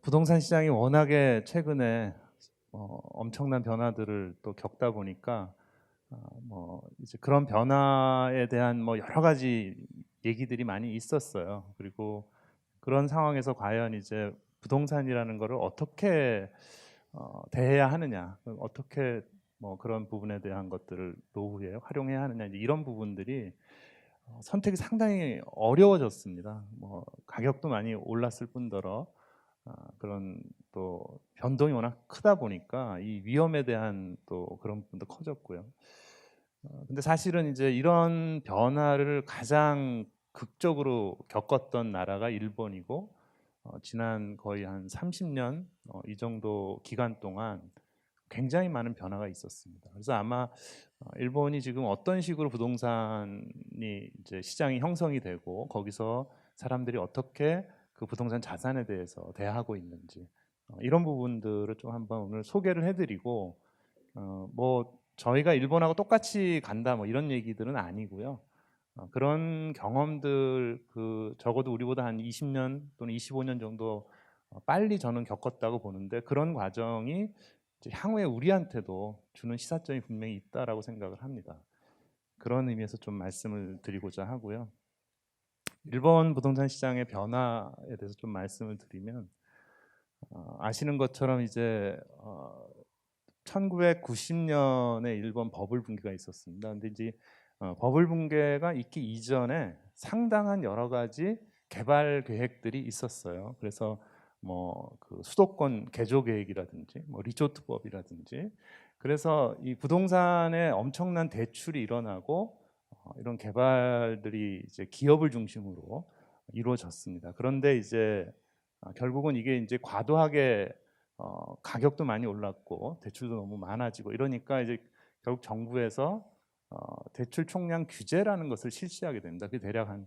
부동산 시장이 워낙에 최근에 엄청난 변화들을 또 겪다 보니까 이제 그런 변화에 대한 여러 가지 얘기들이 많이 있었어요. 그리고 그런 상황에서 과연 이제 부동산이라는 거를 어떻게 대해야 하느냐, 어떻게 그런 부분에 대한 것들을 노후에 활용해야 하느냐, 이제 이런 부분들이 선택이 상당히 어려워졌습니다. 가격도 많이 올랐을 뿐더러 그런 또 변동이 워낙 크다 보니까 이 위험에 대한 또 그런 부분도 커졌고요. 근데 사실은 이제 이런 변화를 가장 극적으로 겪었던 나라가 일본이고, 지난 거의 한 30년 이 정도 기간 동안 굉장히 많은 변화가 있었습니다. 그래서 아마 일본이 지금 어떤 식으로 부동산이 이제 시장이 형성이 되고 거기서 사람들이 어떻게 그 부동산 자산에 대해서 대하고 있는지, 이런 부분들을 좀 한번 오늘 소개를 해드리고, 저희가 일본하고 똑같이 간다 이런 얘기들은 아니고요. 그런 경험들, 적어도 우리보다 한 20년 또는 25년 정도 빨리 저는 겪었다고 보는데, 그런 과정이 이제 향후에 우리한테도 주는 시사점이 분명히 있다라고 생각을 합니다. 그런 의미에서 좀 말씀을 드리고자 하고요. 일본 부동산 시장의 변화에 대해서 좀 말씀을 드리면, 아시는 것처럼 이제 1990년에 일본 버블 붕괴가 있었습니다. 근데 이제 버블 붕괴가 있기 이전에 상당한 여러 가지 개발 계획들이 있었어요. 그래서 그 수도권 개조 계획이라든지 리조트법이라든지, 그래서 이 부동산에 엄청난 대출이 일어나고 이런 개발들이 이제 기업을 중심으로 이루어졌습니다. 그런데 이제 결국은 이게 이제 과도하게 가격도 많이 올랐고 대출도 너무 많아지고 이러니까 이제 결국 정부에서 대출 총량 규제라는 것을 실시하게 됩니다. 그게 대략 한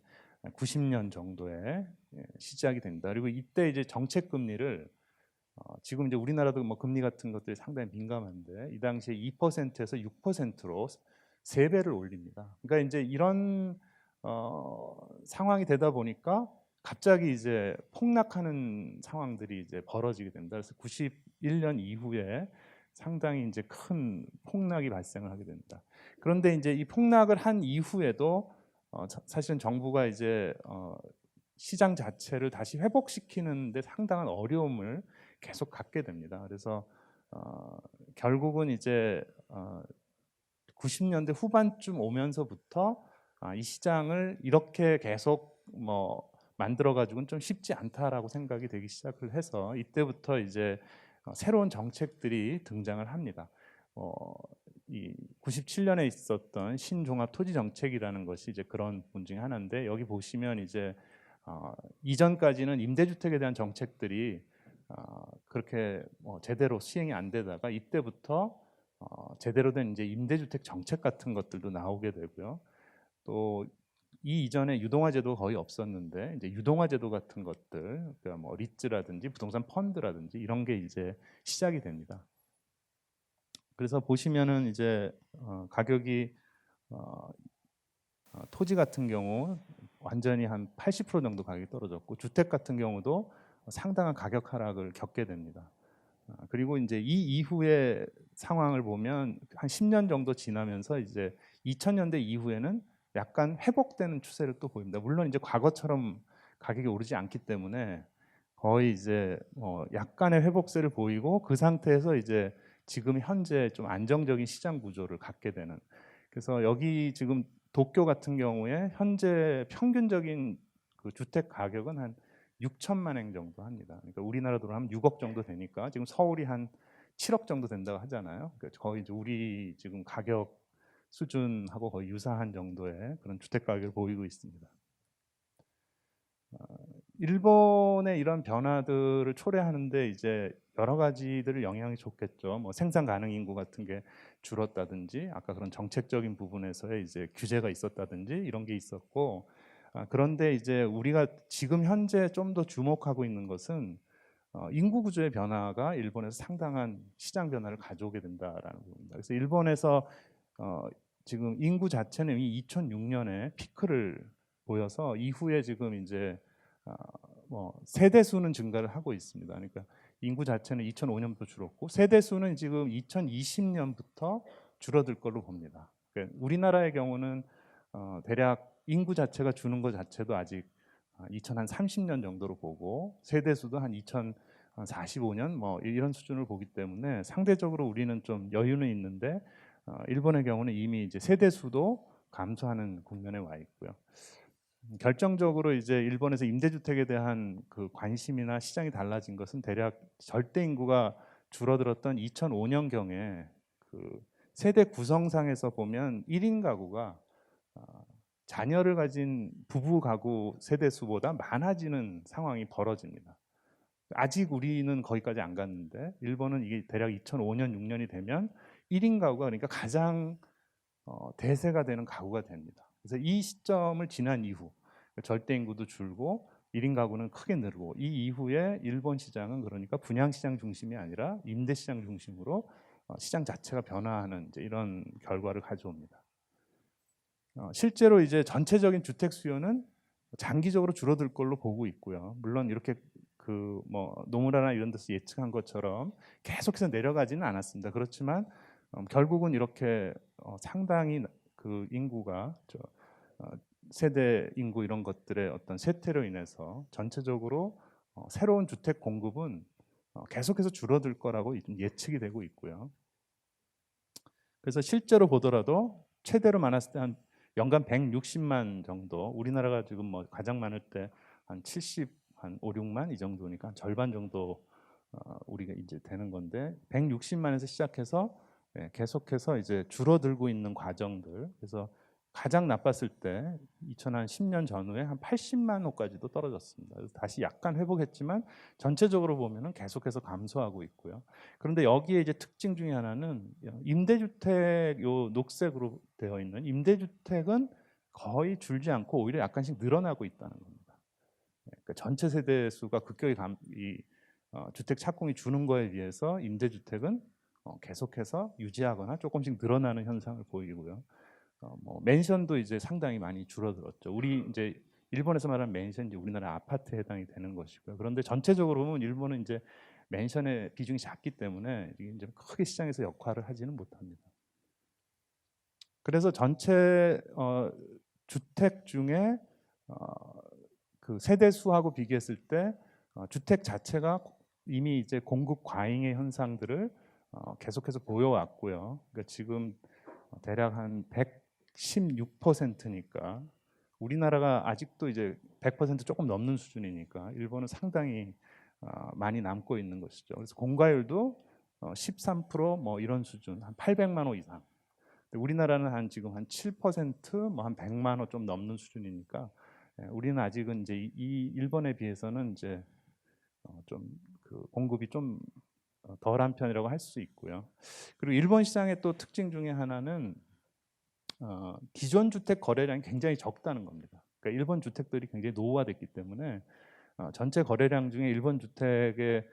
90년 정도에 시작이 됩니다. 그리고 이때 이제 정책 금리를 지금 이제 우리나라도 금리 같은 것들이 상당히 민감한데, 이 당시에 2%에서 6%로 3배를 올립니다. 그러니까 이제 이런 상황이 되다 보니까 갑자기 이제 폭락하는 상황들이 이제 벌어지게 됩니다. 그래서 91년 이후에 상당히 이제 큰 폭락이 발생을 하게 됩니다. 그런데 이제 이 폭락을 한 이후에도 사실은 정부가 이제 시장 자체를 다시 회복시키는데 상당한 어려움을 계속 갖게 됩니다. 그래서 결국은 이제 90년대 후반쯤 오면서부터 이 시장을 이렇게 계속 만들어 가지고는 좀 쉽지 않다라고 생각이 되기 시작을 해서, 이때부터 이제 새로운 정책들이 등장을 합니다. 이 97년에 있었던 신종합 토지 정책이라는 것이 이제 그런 부분 중에 하나인데, 여기 보시면 이제 이전까지는 임대주택에 대한 정책들이 그렇게 제대로 시행이 안 되다가 이때부터 제대로 된 이제 임대주택 정책 같은 것들도 나오게 되고요. 또 이 이전에 유동화 제도가 거의 없었는데 이제 유동화 제도 같은 것들, 그러니까 리츠라든지 부동산 펀드라든지 이런 게 이제 시작이 됩니다. 그래서 보시면은 이제 가격이 토지 같은 경우 완전히 한 80% 정도 가격이 떨어졌고, 주택 같은 경우도 상당한 가격 하락을 겪게 됩니다. 그리고 이제 이 이후의 상황을 보면 한 10년 정도 지나면서 이제 2000년대 이후에는 약간 회복되는 추세를 또 보입니다. 물론 이제 과거처럼 가격이 오르지 않기 때문에 거의 이제 약간의 회복세를 보이고, 그 상태에서 이제 지금 현재 좀 안정적인 시장 구조를 갖게 되는. 그래서 여기 지금 도쿄 같은 경우에 현재 평균적인 그 주택 가격은 한 6천만 엔 정도 합니다. 그러니까 우리나라 돈으로 하면 6억 정도 되니까, 지금 서울이 한 7억 정도 된다고 하잖아요. 그러니까 거의 이제 우리 지금 가격 수준하고 거의 유사한 정도의 그런 주택 가격을 보이고 있습니다. 일본의 이런 변화들을 초래하는데 이제 여러 가지들을 영향이 줬겠죠. 생산 가능 인구 같은 게 줄었다든지, 아까 그런 정책적인 부분에서의 이제 규제가 있었다든지 이런 게 있었고, 그런데 이제 우리가 지금 현재 좀 더 주목하고 있는 것은 인구 구조의 변화가 일본에서 상당한 시장 변화를 가져오게 된다라는 부분입니다. 그래서 일본에서 지금 인구 자체는 이미 2006년에 피크를 보여서 이후에 지금 이제 세대 수는 증가를 하고 있습니다. 그러니까 인구 자체는 2005년부터 줄었고 세대 수는 지금 2020년부터 줄어들 걸로 봅니다. 그러니까 우리나라의 경우는 대략 인구 자체가 주는 것 자체도 아직 2030년 정도로 보고 세대 수도 한 2045년 뭐 이런 수준을 보기 때문에 상대적으로 우리는 좀 여유는 있는데 일본의 경우는 이미 이제 세대 수도 감소하는 국면에 와 있고요. 결정적으로 이제 일본에서 임대주택에 대한 그 관심이나 시장이 달라진 것은 대략 절대 인구가 줄어들었던 2005년 경에 그 세대 구성상에서 보면 1인 가구가 자녀를 가진 부부 가구 세대 수보다 많아지는 상황이 벌어집니다. 아직 우리는 거기까지 안 갔는데 일본은 이게 대략 2005년 6년이 되면 1인 가구가 그러니까 가장 대세가 되는 가구가 됩니다. 그래서 이 시점을 지난 이후 절대 인구도 줄고 1인 가구는 크게 늘고 이 이후에 일본 시장은 그러니까 분양 시장 중심이 아니라 임대 시장 중심으로 시장 자체가 변화하는 이제 이런 결과를 가져옵니다. 실제로 이제 전체적인 주택 수요는 장기적으로 줄어들 걸로 보고 있고요. 물론 이렇게 그 뭐 노무라나 이런 데서 예측한 것처럼 계속해서 내려가지는 않았습니다. 그렇지만 결국은 이렇게 상당히 그 인구가 세대 인구 이런 것들의 어떤 쇠퇴로 인해서 전체적으로 새로운 주택 공급은 계속해서 줄어들 거라고 예측이 되고 있고요. 그래서 실제로 보더라도 최대로 많았을 때 한 연간 160만 정도, 우리나라가 지금 뭐 가장 많을 때 한 70, 한 5, 6만 이 정도니까 한 절반 정도 우리가 이제 되는 건데 160만에서 시작해서 계속해서 이제 줄어들고 있는 과정들. 그래서 가장 나빴을 때 2010년 전후에 한 80만 호까지도 떨어졌습니다. 그래서 다시 약간 회복했지만 전체적으로 보면은 계속해서 감소하고 있고요. 그런데 여기에 이제 특징 중에 하나는 임대주택 요 녹색으로 되어 있는 임대주택은 거의 줄지 않고 오히려 약간씩 늘어나고 있다는 겁니다. 그러니까 전체 세대 수가 급격히 주택 착공이 주는 거에 비해서 임대주택은 계속해서 유지하거나 조금씩 늘어나는 현상을 보이고요. 뭐 맨션도 이제 상당히 많이 줄어들었죠. 우리 이제 일본에서 말하는 맨션 이제 우리나라 아파트에 해당이 되는 것이고요. 그런데 전체적으로 보면 일본은 이제 맨션의 비중이 작기 때문에 이제 크게 시장에서 역할을 하지는 못합니다. 그래서 전체 주택 중에 그 세대 수하고 비교했을 때 주택 자체가 이미 이제 공급 과잉의 현상들을 계속해서 보여왔고요. 그러니까 지금 대략 한 116%니까 우리나라가 아직도 이제 100% 조금 넘는 수준이니까 일본은 상당히 많이 남고 있는 것이죠. 그래서 공가율도 13%뭐 이런 수준, 한 800만 호 이상. 우리나라는 한 지금 한 7%, 뭐 한 100만 호 좀 넘는 수준이니까 우리는 아직은 이제 이 일본에 비해서는 이제 좀 그 공급이 좀 덜한 편이라고 할 수 있고요. 그리고 일본 시장의 또 특징 중에 하나는 기존 주택 거래량이 굉장히 적다는 겁니다. 그러니까 일본 주택들이 굉장히 노후화됐기 때문에 전체 거래량 중에 일본 주택의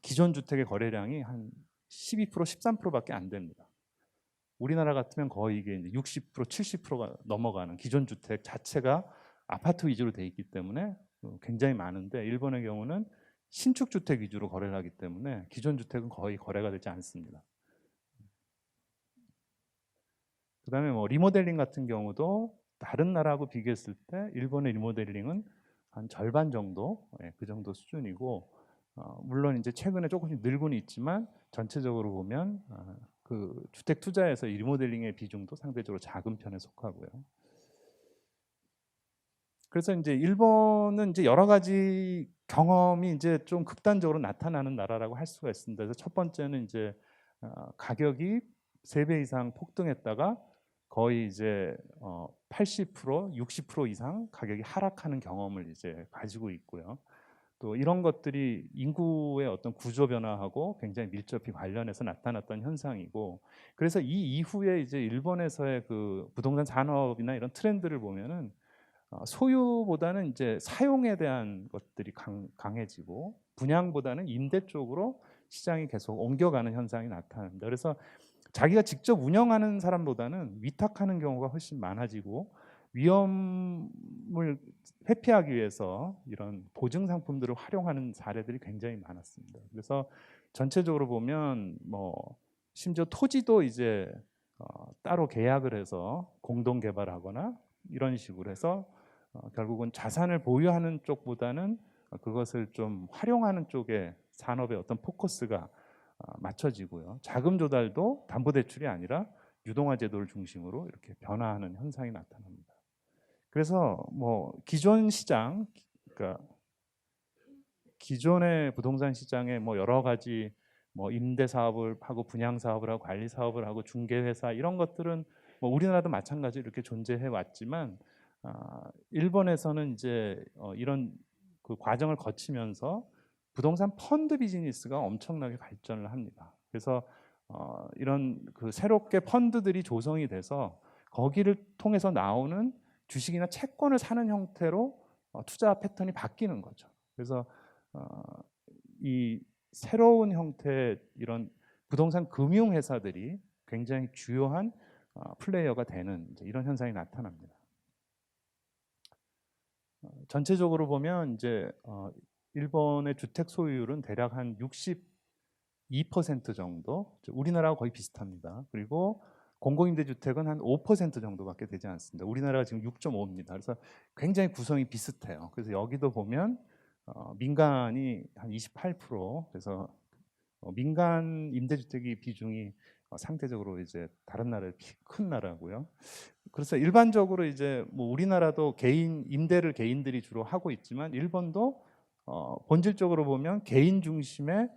기존 주택의 거래량이 한 12%, 13%밖에 안 됩니다. 우리나라 같으면 거의 이게 이제 60%, 70%가 넘어가는 기존 주택 자체가 아파트 위주로 돼 있기 때문에 굉장히 많은데 일본의 경우는 신축 주택 위주로 거래를 하기 때문에 기존 주택은 거의 거래가 되지 않습니다. 그다음에 뭐 리모델링 같은 경우도 다른 나라하고 비교했을 때 일본의 리모델링은 한 절반 정도, 그 정도 수준이고 물론 이제 최근에 조금씩 늘고는 있지만 전체적으로 보면 그 주택 투자에서 리모델링의 비중도 상대적으로 작은 편에 속하고요. 그래서 이제 일본은 이제 여러 가지 경험이 이제 좀 극단적으로 나타나는 나라라고 할 수가 있습니다. 그래서 첫 번째는 이제 가격이 3배 이상 폭등했다가 거의 이제 80%, 60% 이상 가격이 하락하는 경험을 이제 가지고 있고요. 또 이런 것들이 인구의 어떤 구조 변화하고 굉장히 밀접히 관련해서 나타났던 현상이고, 그래서 이 이후에 이제 일본에서의 그 부동산 산업이나 이런 트렌드를 보면은 소유보다는 이제 사용에 대한 것들이 강해지고 분양보다는 임대 쪽으로 시장이 계속 옮겨가는 현상이 나타납니다. 그래서 자기가 직접 운영하는 사람보다는 위탁하는 경우가 훨씬 많아지고 위험을 회피하기 위해서 이런 보증 상품들을 활용하는 사례들이 굉장히 많았습니다. 그래서 전체적으로 보면 뭐 심지어 토지도 이제 따로 계약을 해서 공동 개발하거나 이런 식으로 해서 결국은 자산을 보유하는 쪽보다는 그것을 좀 활용하는 쪽에 산업의 어떤 포커스가 맞춰지고요. 자금 조달도 담보대출이 아니라 유동화 제도를 중심으로 이렇게 변화하는 현상이 나타납니다. 그래서 뭐 기존 시장, 그러니까 기존의 부동산 시장에 뭐 여러 가지 뭐 임대 사업을 하고 분양 사업을 하고 관리 사업을 하고 중개 회사 이런 것들은 뭐 우리나라도 마찬가지로 이렇게 존재해 왔지만 일본에서는 이제 이런 그 과정을 거치면서 부동산 펀드 비즈니스가 엄청나게 발전을 합니다. 그래서 이런 그 새롭게 펀드들이 조성이 돼서 거기를 통해서 나오는 주식이나 채권을 사는 형태로 투자 패턴이 바뀌는 거죠. 그래서 이 새로운 형태의 이런 부동산 금융 회사들이 굉장히 주요한 플레이어가 되는 이런 현상이 나타납니다. 전체적으로 보면 이제 일본의 주택 소유율은 대략 한 62% 정도, 우리나라와 거의 비슷합니다. 그리고 공공임대주택은 한 5% 정도밖에 되지 않습니다. 우리나라가 지금 6.5입니다. 그래서 굉장히 구성이 비슷해요. 그래서 여기도 보면 민간이 한 28%, 그래서 민간 임대주택의 비중이 상대적으로 이제 다른 나라에 큰 나라고요. 그래서 일반적으로 이제 뭐 우리나라도 개인 임대를 개인들이 주로 하고 있지만 일본도 본질적으로 보면 개인 중심의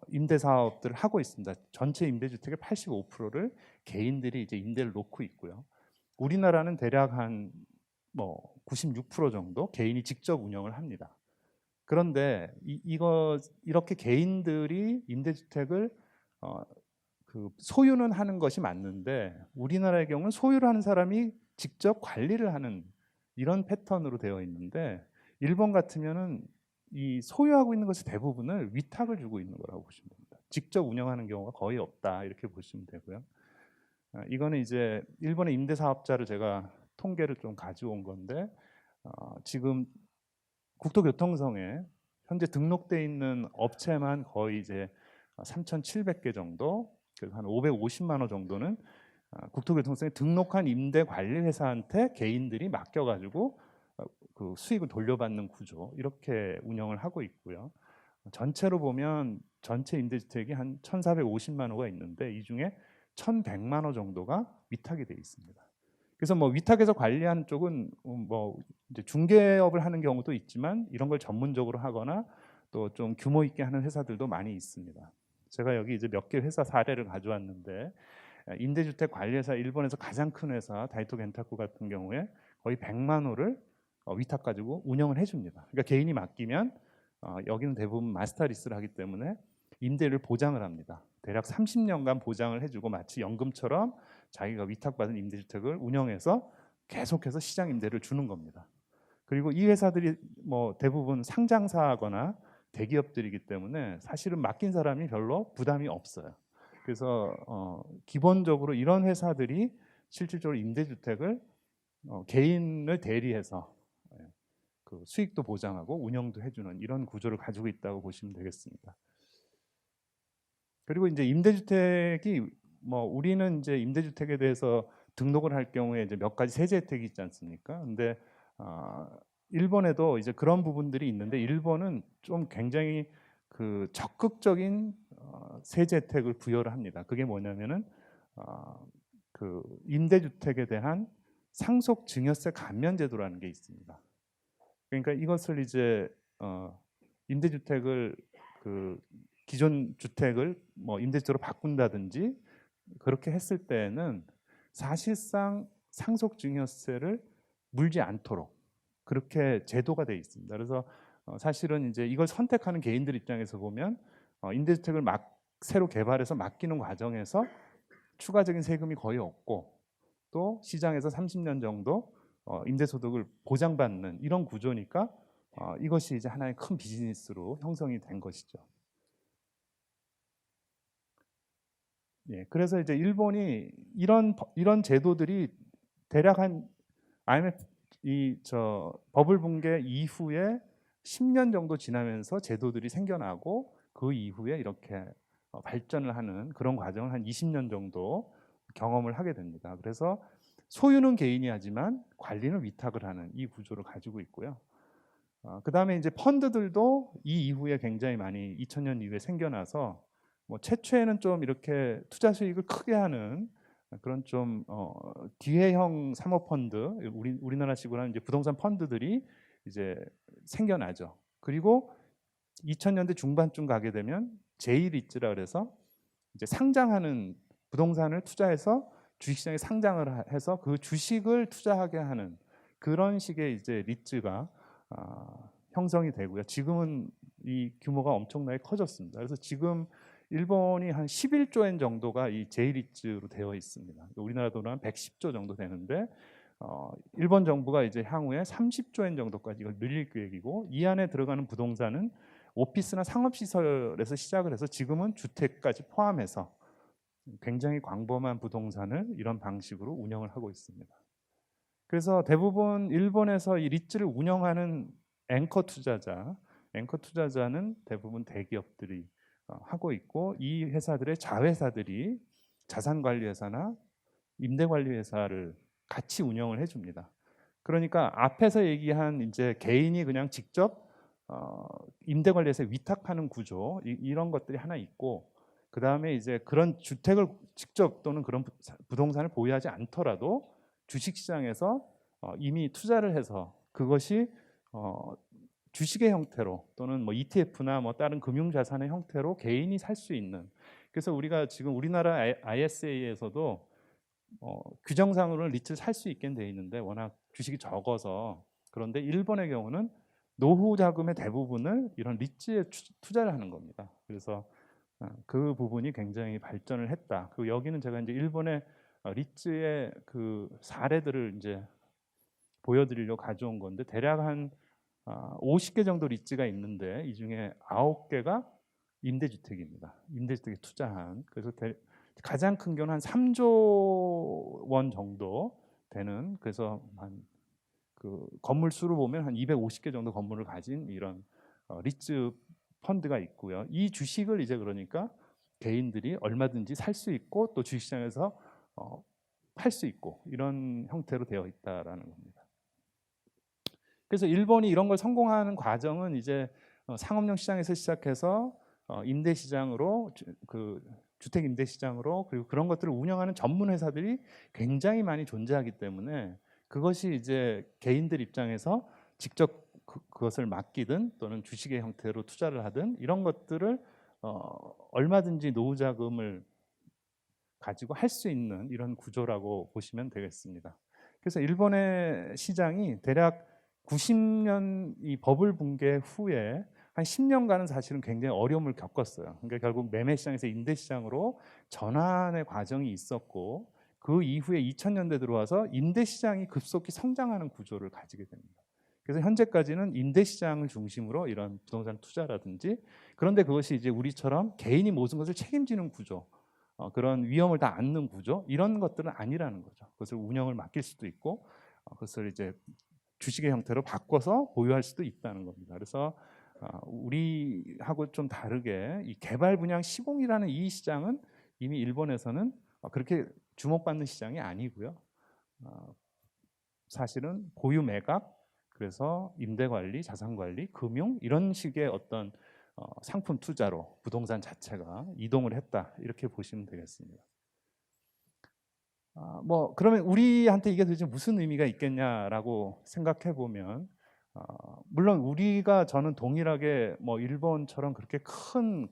임대 사업들을 하고 있습니다. 전체 임대주택의 85%를 개인들이 이제 임대를 놓고 있고요. 우리나라는 대략 한 뭐 96% 정도 개인이 직접 운영을 합니다. 그런데 이렇게 개인들이 임대주택을 그 소유는 하는 것이 맞는데 우리나라의 경우는 소유를 하는 사람이 직접 관리를 하는 이런 패턴으로 되어 있는데 일본 같으면은 이 소유하고 있는 것의 대부분을 위탁을 주고 있는 거라고 보시면 됩니다. 직접 운영하는 경우가 거의 없다 이렇게 보시면 되고요. 이거는 이제 일본의 임대 사업자를 제가 통계를 좀 가져온 건데 지금 국토교통성에 현재 등록돼 있는 업체만 거의 이제 3,700개 정도, 그래서 한 550만 원 정도는 국토교통성에 등록한 임대 관리 회사한테 개인들이 맡겨가지고 그 수익을 돌려받는 구조 이렇게 운영을 하고 있고요. 전체로 보면 전체 임대주택이 한 1,450만 호가 있는데 이 중에 1,100만 호 정도가 위탁이 돼 있습니다. 그래서 뭐 위탁해서 관리하는 쪽은 뭐 이제 중개업을 하는 경우도 있지만 이런 걸 전문적으로 하거나 또 좀 규모 있게 하는 회사들도 많이 있습니다. 제가 여기 이제 몇 개 회사 사례를 가져왔는데 임대주택 관리회사 일본에서 가장 큰 회사 다이토 겐타쿠 같은 경우에 거의 100만 호를 위탁 가지고 운영을 해줍니다. 그러니까 개인이 맡기면 여기는 대부분 마스터 리스를 하기 때문에 임대를 보장을 합니다. 대략 30년간 보장을 해주고 마치 연금처럼 자기가 위탁받은 임대주택을 운영해서 계속해서 시장 임대를 주는 겁니다. 그리고 이 회사들이 뭐 대부분 상장사거나 대기업들이기 때문에 사실은 맡긴 사람이 별로 부담이 없어요. 그래서 기본적으로 이런 회사들이 실질적으로 임대주택을 개인을 대리해서 그 수익도 보장하고 운영도 해주는 이런 구조를 가지고 있다고 보시면 되겠습니다. 그리고 이제 임대주택이 뭐 우리는 이제 임대주택에 대해서 등록을 할 경우에 이제 몇 가지 세제 혜택이 있지 않습니까? 근데 일본에도 이제 그런 부분들이 있는데 일본은 좀 굉장히 그 적극적인 세제 혜택을 부여를 합니다. 그게 뭐냐면은 그 임대주택에 대한 상속 증여세 감면 제도라는 게 있습니다. 그러니까 이것을 이제 임대주택을 그 기존 주택을 뭐 임대주택으로 바꾼다든지 그렇게 했을 때에는 사실상 상속증여세를 물지 않도록 그렇게 제도가 되어 있습니다. 그래서 사실은 이제 이걸 선택하는 개인들 입장에서 보면 임대주택을 새로 개발해서 맡기는 과정에서 추가적인 세금이 거의 없고 또 시장에서 30년 정도 임대소득을 보장받는 이런 구조니까 이것이 이제 하나의 큰 비즈니스로 형성이 된 것이죠. 예, 그래서 이제 일본이 이런 제도들이 대략 한 IMF 버블 붕괴 이후에 10년 정도 지나면서 제도들이 생겨나고 그 이후에 이렇게 발전을 하는 그런 과정을 한 20년 정도 경험을 하게 됩니다. 그래서 소유는 개인이 하지만 관리는 위탁을 하는 이 구조를 가지고 있고요. 그다음에 이제 펀드들도 이 이후에 굉장히 많이 2000년 이후에 생겨나서 뭐 최초에는 좀 이렇게 투자 수익을 크게 하는 그런 좀 기회형 사모펀드, 우리나라식으로 하는 이제 부동산 펀드들이 이제 생겨나죠. 그리고 2000년대 중반쯤 가게 되면 제이리츠라 그래서 이제 상장하는 부동산을 투자해서 주식시장에 상장을 해서 그 주식을 투자하게 하는 그런 식의 이제 리츠가 형성이 되고요. 지금은 이 규모가 엄청나게 커졌습니다. 그래서 지금 일본이 한 11조 엔 정도가 이 제이리츠로 되어 있습니다. 우리나라 돈으로 한 110조 정도 되는데 일본 정부가 이제 향후에 30조 엔 정도까지 이걸 늘릴 계획이고 이 안에 들어가는 부동산은 오피스나 상업시설에서 시작을 해서 지금은 주택까지 포함해서 굉장히 광범한 부동산을 이런 방식으로 운영을 하고 있습니다. 그래서 대부분 일본에서 이 리츠를 운영하는 앵커 투자자는 대부분 대기업들이 하고 있고 이 회사들의 자회사들이 자산관리회사나 임대관리회사를 같이 운영을 해줍니다. 그러니까 앞에서 얘기한 이제 개인이 그냥 직접 임대관리회사에 위탁하는 구조 이런 것들이 하나 있고 그 다음에 이제 그런 주택을 직접 또는 그런 부동산을 보유하지 않더라도 주식시장에서 이미 투자를 해서 그것이 주식의 형태로 또는 뭐 ETF나 뭐 다른 금융자산의 형태로 개인이 살 수 있는 그래서 우리가 지금 우리나라 ISA에서도 규정상으로는 리츠를 살 수 있게 돼 있는데 워낙 주식이 적어서 그런데 일본의 경우는 노후 자금의 대부분을 이런 리츠에 투자를 하는 겁니다. 그래서 그 부분이 굉장히 발전을 했다. 그리고 여기는 제가 이제 일본의 리츠의 그 사례들을 이제 보여드리려고 가져온 건데 대략 한 50개 정도 리츠가 있는데 이 중에 9개가 임대주택입니다. 임대주택에 투자한 그래서 가장 큰 경우는 한 3조 원 정도 되는 그래서 한 그 건물 수로 보면 한 250개 정도 건물을 가진 이런 리츠 펀드가 있고요. 이 주식을 이제 그러니까 개인들이 얼마든지 살 수 있고 또 주식시장에서 팔 수 있고 이런 형태로 되어 있다라는 겁니다. 그래서 일본이 이런 걸 성공하는 과정은 이제 상업용 시장에서 시작해서 임대 시장으로 그 주택 임대 시장으로 그리고 그런 것들을 운영하는 전문 회사들이 굉장히 많이 존재하기 때문에 그것이 이제 개인들 입장에서 직접 그것을 맡기든 또는 주식의 형태로 투자를 하든 이런 것들을 얼마든지 노후 자금을 가지고 할 수 있는 이런 구조라고 보시면 되겠습니다. 그래서 일본의 시장이 대략 90년 이 버블 붕괴 후에 한 10년간은 사실은 굉장히 어려움을 겪었어요. 그러니까 결국 매매 시장에서 임대 시장으로 전환의 과정이 있었고 그 이후에 2000년대 들어와서 임대 시장이 급속히 성장하는 구조를 가지게 됩니다. 그래서 현재까지는 임대 시장을 중심으로 이런 부동산 투자라든지 그런데 그것이 이제 우리처럼 개인이 모든 것을 책임지는 구조 그런 위험을 다 안는 구조 이런 것들은 아니라는 거죠. 그것을 운영을 맡길 수도 있고 그것을 이제 주식의 형태로 바꿔서 보유할 수도 있다는 겁니다. 그래서 우리하고 좀 다르게 이 개발 분양 시공이라는 이 시장은 이미 일본에서는 그렇게 주목받는 시장이 아니고요. 사실은 보유 매각 그래서 임대 관리, 자산 관리, 금융 이런 식의 어떤 상품 투자로 부동산 자체가 이동을 했다 이렇게 보시면 되겠습니다. 뭐 그러면 우리한테 이게 도대체 무슨 의미가 있겠냐라고 생각해 보면 물론 우리가 저는 동일하게 뭐 일본처럼 그렇게 큰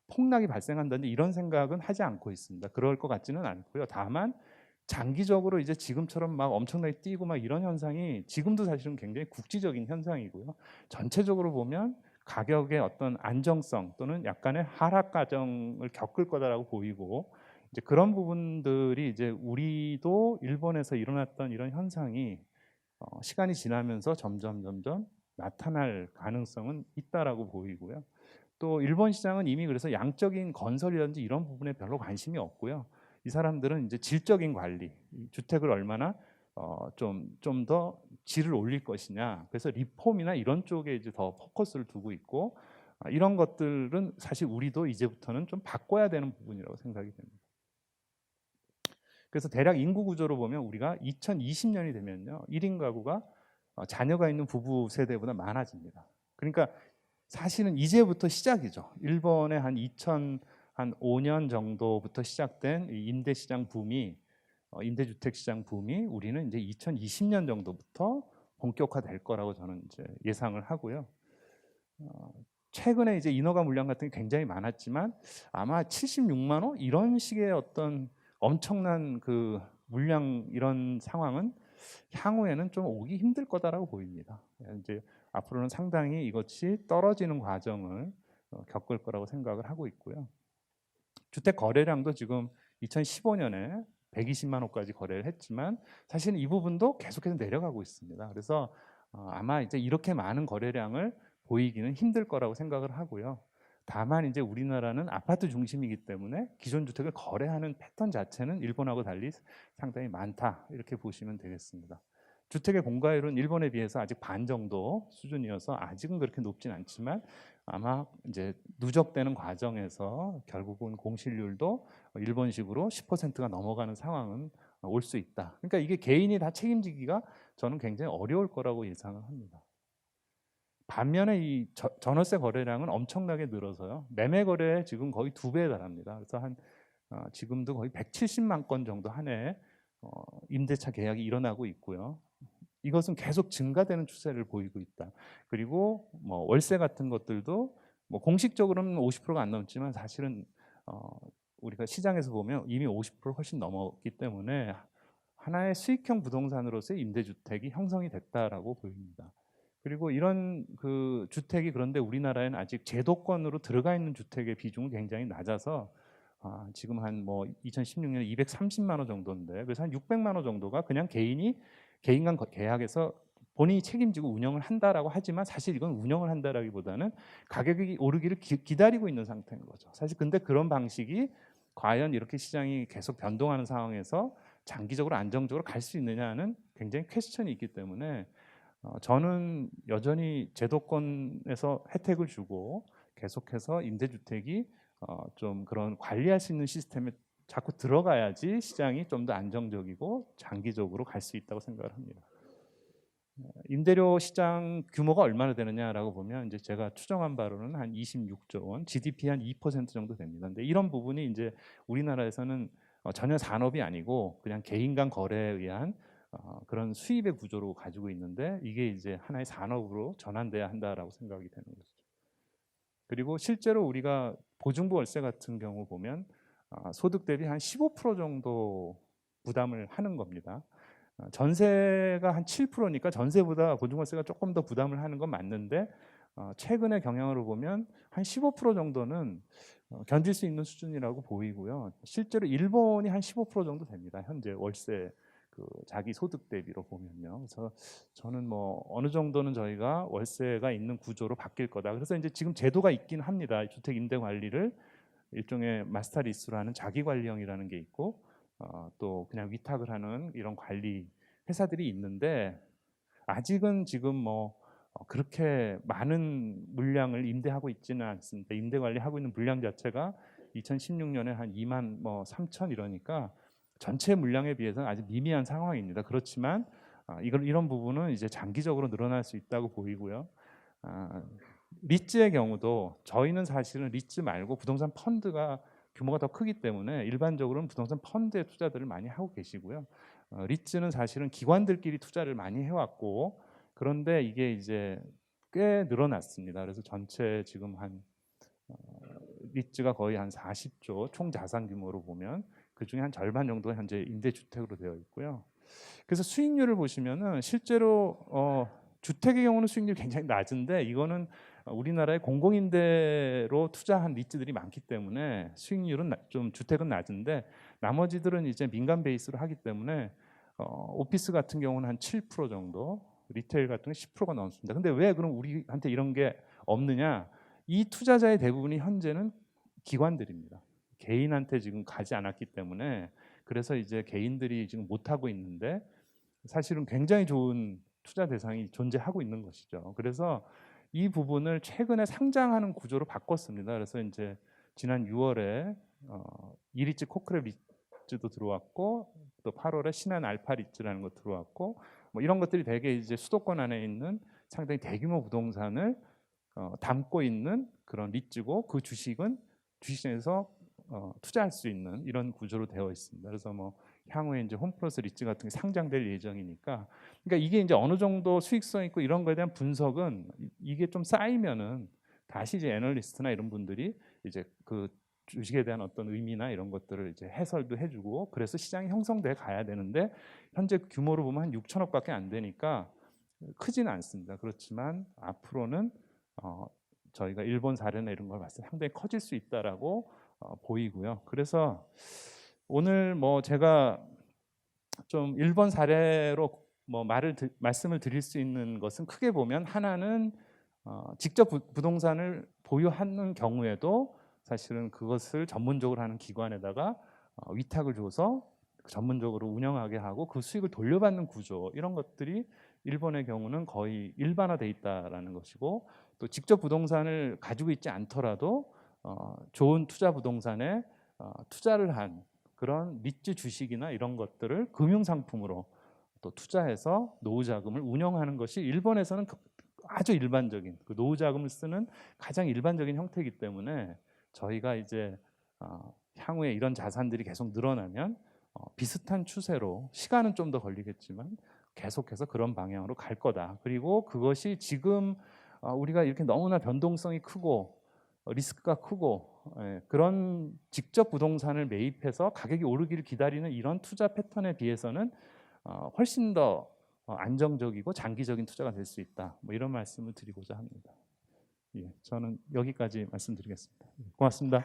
폭락이 발생한다는 이런 생각은 하지 않고 있습니다. 그럴 것 같지는 않고요. 다만 장기적으로 이제 지금처럼 막 엄청나게 뛰고 막 이런 현상이 지금도 사실은 굉장히 국지적인 현상이고요. 전체적으로 보면 가격의 어떤 안정성 또는 약간의 하락 과정을 겪을 거다라고 보이고 이제 그런 부분들이 이제 우리도 일본에서 일어났던 이런 현상이 시간이 지나면서 점점 나타날 가능성은 있다라고 보이고요. 또 일본 시장은 이미 그래서 양적인 건설이라든지 이런 부분에 별로 관심이 없고요. 이 사람들은 이제 질적인 관리, 주택을 얼마나 좀 더 질을 올릴 것이냐. 그래서 리폼이나 이런 쪽에 이제 더 포커스를 두고 있고 이런 것들은 사실 우리도 이제부터는 좀 바꿔야 되는 부분이라고 생각이 됩니다. 그래서 대략 인구 구조로 보면 우리가 2020년이 되면요, 1인 가구가 자녀가 있는 부부 세대보다 많아집니다. 그러니까 사실은 이제부터 시작이죠. 일본의 한 2005년 정도부터 시작된 이 임대 시장 붐이 임대주택 시장 붐이 우리는 이제 2020년 정도부터 본격화될 거라고 저는 이제 예상을 하고요. 최근에 이제 인허가 물량 같은 게 굉장히 많았지만 아마 76만 호 이런 식의 어떤 엄청난 그 물량 이런 상황은 향후에는 좀 오기 힘들 거다라고 보입니다. 이제 앞으로는 상당히 이것이 떨어지는 과정을 겪을 거라고 생각을 하고 있고요. 주택 거래량도 지금 2015년에 120만 호까지 거래를 했지만 사실은 이 부분도 계속해서 내려가고 있습니다. 그래서 아마 이제 이렇게 많은 거래량을 보이기는 힘들 거라고 생각을 하고요. 다만 이제 우리나라는 아파트 중심이기 때문에 기존 주택을 거래하는 패턴 자체는 일본하고 달리 상당히 많다 이렇게 보시면 되겠습니다. 주택의 공가율은 일본에 비해서 아직 반 정도 수준이어서 아직은 그렇게 높진 않지만 아마 이제 누적되는 과정에서 결국은 공실률도 일본식으로 10%가 넘어가는 상황은 올 수 있다. 그러니까 이게 개인이 다 책임지기가 저는 굉장히 어려울 거라고 예상을 합니다. 반면에 이 전월세 거래량은 엄청나게 늘어서요. 매매 거래 지금 거의 2배에 달합니다. 그래서 지금도 거의 170만 건 정도 한 해에 임대차 계약이 일어나고 있고요. 이것은 계속 증가되는 추세를 보이고 있다. 그리고 뭐 월세 같은 것들도 뭐 공식적으로는 50%가 안 넘지만 사실은 우리가 시장에서 보면 이미 50% 훨씬 넘었기 때문에 하나의 수익형 부동산으로서의 임대주택이 형성이 됐다라고 보입니다. 그리고 이런 그 주택이 그런데 우리나라에는 아직 제도권으로 들어가 있는 주택의 비중은 굉장히 낮아서 지금 한 뭐 2016년에 230만 호 정도인데 그래서 한 600만 호 정도가 그냥 개인이 개인 간 계약에서 본인이 책임지고 운영을 한다라고 하지만 사실 이건 운영을 한다라기보다는 가격이 오르기를 기다리고 있는 상태인 거죠. 사실 근데 그런 방식이 과연 이렇게 시장이 계속 변동하는 상황에서 장기적으로 안정적으로 갈 수 있느냐는 굉장히 퀘스천이 있기 때문에 저는 여전히 제도권에서 혜택을 주고 계속해서 임대주택이 좀 그런 관리할 수 있는 시스템에 자꾸 들어가야지 시장이 좀 더 안정적이고 장기적으로 갈 수 있다고 생각을 합니다. 임대료 시장 규모가 얼마나 되느냐라고 보면 이제 제가 추정한 바로는 한 26조 원, GDP 한 2% 정도 됩니다. 근데 이런 부분이 이제 우리나라에서는 전혀 산업이 아니고 그냥 개인 간 거래에 의한 그런 수입의 구조로 가지고 있는데 이게 이제 하나의 산업으로 전환돼야 한다라고 생각이 되는 거죠. 그리고 실제로 우리가 보증부 월세 같은 경우 보면 소득 대비 한 15% 정도 부담을 하는 겁니다. 전세가 한 7%니까 전세보다 보증월세가 조금 더 부담을 하는 건 맞는데 최근의 경향으로 보면 한 15% 정도는 견딜 수 있는 수준이라고 보이고요. 실제로 일본이 한 15% 정도 됩니다. 현재 월세 그 자기 소득 대비로 보면요. 그래서 저는 뭐 어느 정도는 저희가 월세가 있는 구조로 바뀔 거다. 그래서 이제 지금 제도가 있긴 합니다. 주택 임대 관리를 일종의 마스터 리스라는 자기 관리형이라는 게 있고 또 그냥 위탁을 하는 이런 관리 회사들이 있는데 아직은 지금 뭐 그렇게 많은 물량을 임대하고 있지는 않습니다. 임대 관리하고 있는 물량 자체가 2016년에 한 2만 뭐 3천 이러니까 전체 물량에 비해서는 아주 미미한 상황입니다. 그렇지만 이런 부분은 이제 장기적으로 늘어날 수 있다고 보이고요. 리츠의 경우도 저희는 사실은 리츠 말고 부동산 펀드가 규모가 더 크기 때문에 일반적으로는 부동산 펀드에 투자들을 많이 하고 계시고요. 리츠는 사실은 기관들끼리 투자를 많이 해왔고 그런데 이게 이제 꽤 늘어났습니다. 그래서 전체 지금 한 리츠가 거의 한 40조 총 자산 규모로 보면 그 중에 한 절반 정도가 현재 임대주택으로 되어 있고요. 그래서 수익률을 보시면은 실제로 주택의 경우는 수익률이 굉장히 낮은데 이거는 우리나라의 공공임대로 투자한 리츠들이 많기 때문에 수익률은 좀 주택은 낮은데 나머지들은 이제 민간 베이스로 하기 때문에 오피스 같은 경우는 한 7% 정도, 리테일 같은 게 10%가 넘습니다. 근데 왜 그럼 우리한테 이런 게 없느냐? 이 투자자의 대부분이 현재는 기관들입니다. 개인한테 지금 가지 않았기 때문에 그래서 이제 개인들이 지금 못 하고 있는데 사실은 굉장히 좋은 투자 대상이 존재하고 있는 것이죠. 그래서 이 부분을 최근에 상장하는 구조로 바꿨습니다. 그래서 이제 지난 6월에 이리츠 코크랩 리츠도 들어왔고 또 8월에 신한 알파 리츠라는 거 들어왔고 뭐 이런 것들이 대개 이제 수도권 안에 있는 상당히 대규모 부동산을 담고 있는 그런 리츠고 그 주식은 주식시장에서 투자할 수 있는 이런 구조로 되어 있습니다. 그래서 뭐 향후에 이제 홈플러스 리츠 같은 게 상장될 예정이니까, 그러니까 이게 이제 어느 정도 수익성 있고 이런 거에 대한 분석은 이게 좀 쌓이면은 다시 이제 애널리스트나 이런 분들이 이제 그 주식에 대한 어떤 의미나 이런 것들을 이제 해설도 해주고 그래서 시장이 형성돼 가야 되는데 현재 규모로 보면 한 6천억밖에 안 되니까 크지는 않습니다. 그렇지만 앞으로는 저희가 일본 사례나 이런 걸 봤을 때 상당히 커질 수 있다라고 보이고요. 그래서 오늘 뭐 제가 좀 일본 사례로 뭐 말씀을 드릴 수 있는 것은 크게 보면 하나는 직접 부동산을 보유하는 경우에도 사실은 그것을 전문적으로 하는 기관에다가 위탁을 줘서 전문적으로 운영하게 하고 그 수익을 돌려받는 구조, 이런 것들이 일본의 경우는 거의 일반화돼 있다라는 것이고, 또 직접 부동산을 가지고 있지 않더라도 좋은 투자 부동산에 투자를 한 그런 리츠 주식이나 이런 것들을 금융 상품으로 또 투자해서 노후 자금을 운영하는 것이 일본에서는 아주 일반적인 그 노후 자금을 쓰는 가장 일반적인 형태이기 때문에 저희가 이제 향후에 이런 자산들이 계속 늘어나면 비슷한 추세로, 시간은 좀 더 걸리겠지만 계속해서 그런 방향으로 갈 거다. 그리고 그것이 지금 우리가 이렇게 너무나 변동성이 크고 리스크가 크고 그런 직접 부동산을 매입해서 가격이 오르기를 기다리는 이런 투자 패턴에 비해서는 훨씬 더 안정적이고 장기적인 투자가 될 수 있다. 뭐 이런 말씀을 드리고자 합니다. 예, 저는 여기까지 말씀드리겠습니다. 고맙습니다.